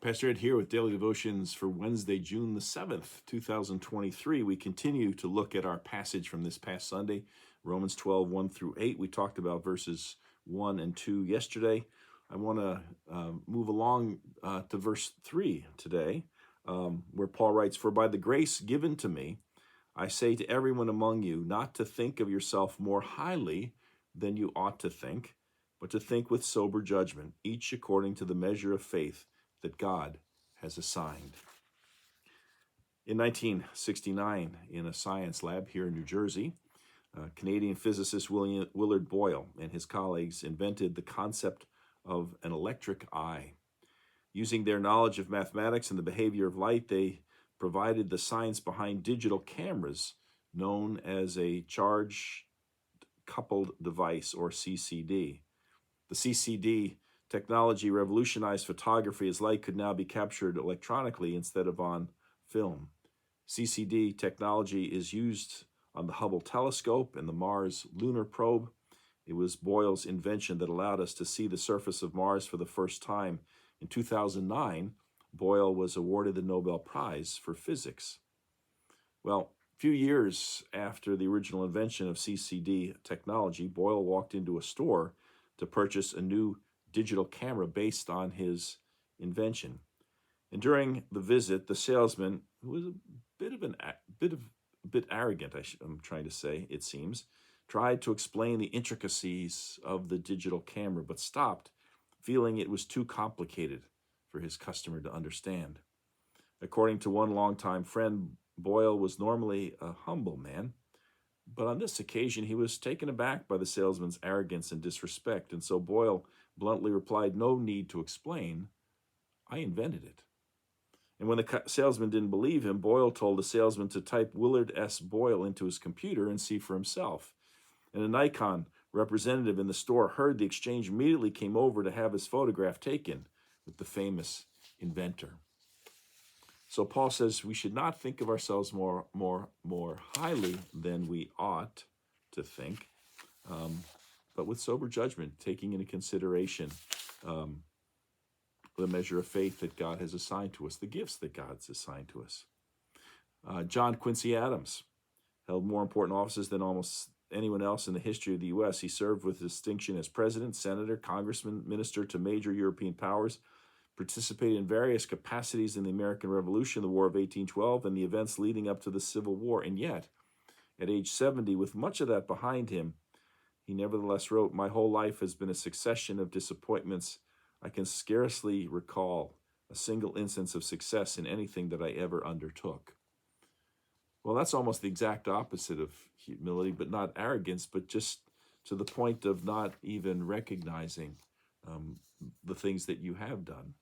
Pastor Ed here with Daily Devotions for Wednesday, June the 7th, 2023. We continue to look at our passage from this past Sunday, Romans 12, 1 through 8. We talked about verses 1 and 2 yesterday. I want to move along to verse 3 today, where Paul writes, "For by the grace given to me, I say to everyone among you, not to think of yourself more highly than you ought to think, but to think with sober judgment, each according to the measure of faith that God has assigned." In 1969, in a science lab here in New Jersey, Canadian physicist Willard Boyle and his colleagues invented the concept of an electric eye. Using their knowledge of mathematics and the behavior of light, they provided the science behind digital cameras known as a charge-coupled device, or CCD. The CCD technology revolutionized photography, as light could now be captured electronically instead of on film. CCD technology is used on the Hubble telescope and the Mars lunar probe. It was Boyle's invention that allowed us to see the surface of Mars for the first time. In 2009, Boyle was awarded the Nobel Prize for Physics. Well, a few years after the original invention of CCD technology, Boyle walked into a store to purchase a new digital camera based on his invention. And during the visit, the salesman, who was a bit arrogant, I'm trying to say, it seems, tried to explain the intricacies of the digital camera, but stopped, feeling it was too complicated for his customer to understand. According to one longtime friend, Boyle was normally a humble man, but on this occasion he was taken aback by the salesman's arrogance and disrespect, and so Boyle bluntly replied, "No need to explain, I invented it." And when the salesman didn't believe him, Boyle told the salesman to type Willard S. Boyle into his computer and see for himself. And a Nikon representative in the store heard the exchange, immediately came over to have his photograph taken with the famous inventor. So Paul says we should not think of ourselves more highly than we ought to think, but with sober judgment, taking into consideration the measure of faith that God has assigned to us, the gifts that God's assigned to us. John Quincy Adams held more important offices than almost anyone else in the history of the U.S. He served with distinction as president, senator, congressman, minister to major European powers, participated in various capacities in the American Revolution, the War of 1812, and the events leading up to the Civil War. And yet, at age 70, with much of that behind him, he nevertheless wrote, "My whole life has been a succession of disappointments. I can scarcely recall a single instance of success in anything that I ever undertook." Well, that's almost the exact opposite of humility, but not arrogance, but just to the point of not even recognizing the things that you have done.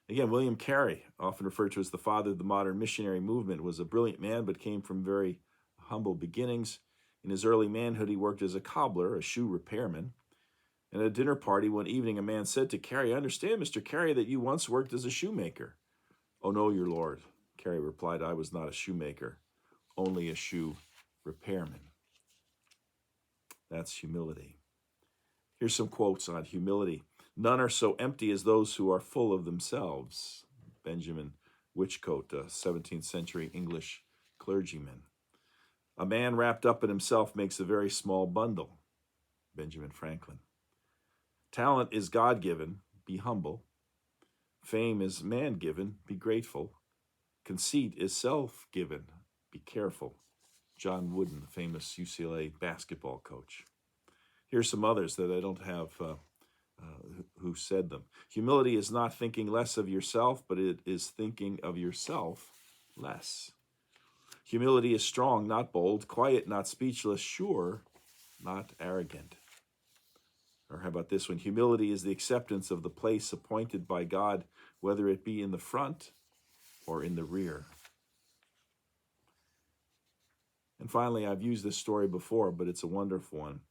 Again, William Carey, often referred to as the father of the modern missionary movement, was a brilliant man, but came from very humble beginnings. In his early manhood, he worked as a cobbler, a shoe repairman. And at a dinner party one evening, a man said to Carey, "I understand, Mr. Carey, that you once worked as a shoemaker." "Oh, no, your lord," Carey replied, "I was not a shoemaker, only a shoe repairman." That's humility. Here's some quotes on humility. "None are so empty as those who are full of themselves." Benjamin Whichcote, a 17th century English clergyman. "A man wrapped up in himself makes a very small bundle." Benjamin Franklin. "Talent is God-given, be humble. Fame is man-given, be grateful. Conceit is self-given, be careful." John Wooden, the famous UCLA basketball coach. Here's some others that I don't have who said them. "Humility is not thinking less of yourself, but it is thinking of yourself less. Humility is strong, not bold, quiet, not speechless, sure, not arrogant." Or how about this one? "Humility is the acceptance of the place appointed by God, whether it be in the front or in the rear." And finally, I've used this story before, but it's a wonderful one.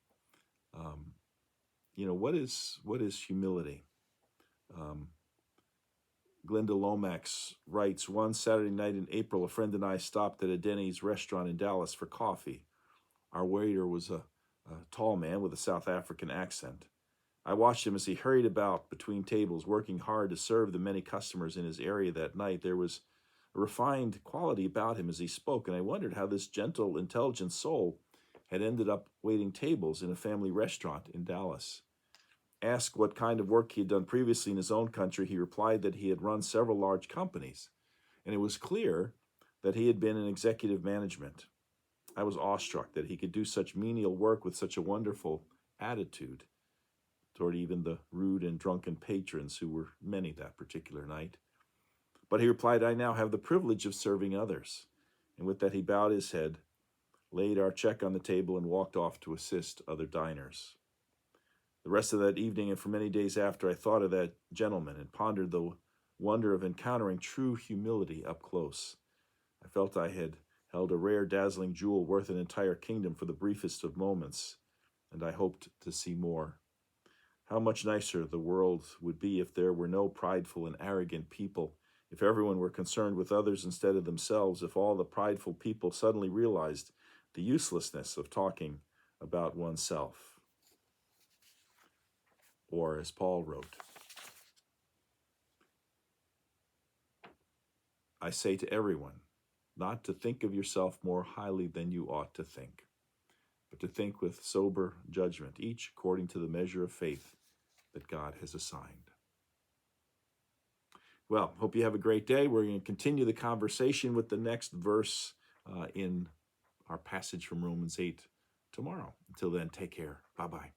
What is humility? Glenda Lomax writes, "One Saturday night in April, a friend and I stopped at a Denny's restaurant in Dallas for coffee. Our waiter was a tall man with a South African accent. I watched him as he hurried about between tables, working hard to serve the many customers in his area that night. There was a refined quality about him as he spoke, and I wondered how this gentle, intelligent soul had ended up waiting tables in a family restaurant in Dallas. Asked what kind of work he had done previously in his own country, he replied that he had run several large companies, and it was clear that he had been in executive management. I was awestruck that he could do such menial work with such a wonderful attitude toward even the rude and drunken patrons who were many that particular night. But he replied, I now have the privilege of serving others. And with that, he bowed his head, laid our check on the table, and walked off to assist other diners. The rest of that evening and for many days after, I thought of that gentleman and pondered the wonder of encountering true humility up close. I felt I had held a rare, dazzling jewel worth an entire kingdom for the briefest of moments, and I hoped to see more. How much nicer the world would be if there were no prideful and arrogant people, if everyone were concerned with others instead of themselves, if all the prideful people suddenly realized the uselessness of talking about oneself. Or as Paul wrote, I say to everyone, not to think of yourself more highly than you ought to think, but to think with sober judgment, each according to the measure of faith that God has assigned. Well, hope you have a great day. We're going to continue the conversation with the next verse in our passage from Romans 8 tomorrow. Until then, take care. Bye-bye.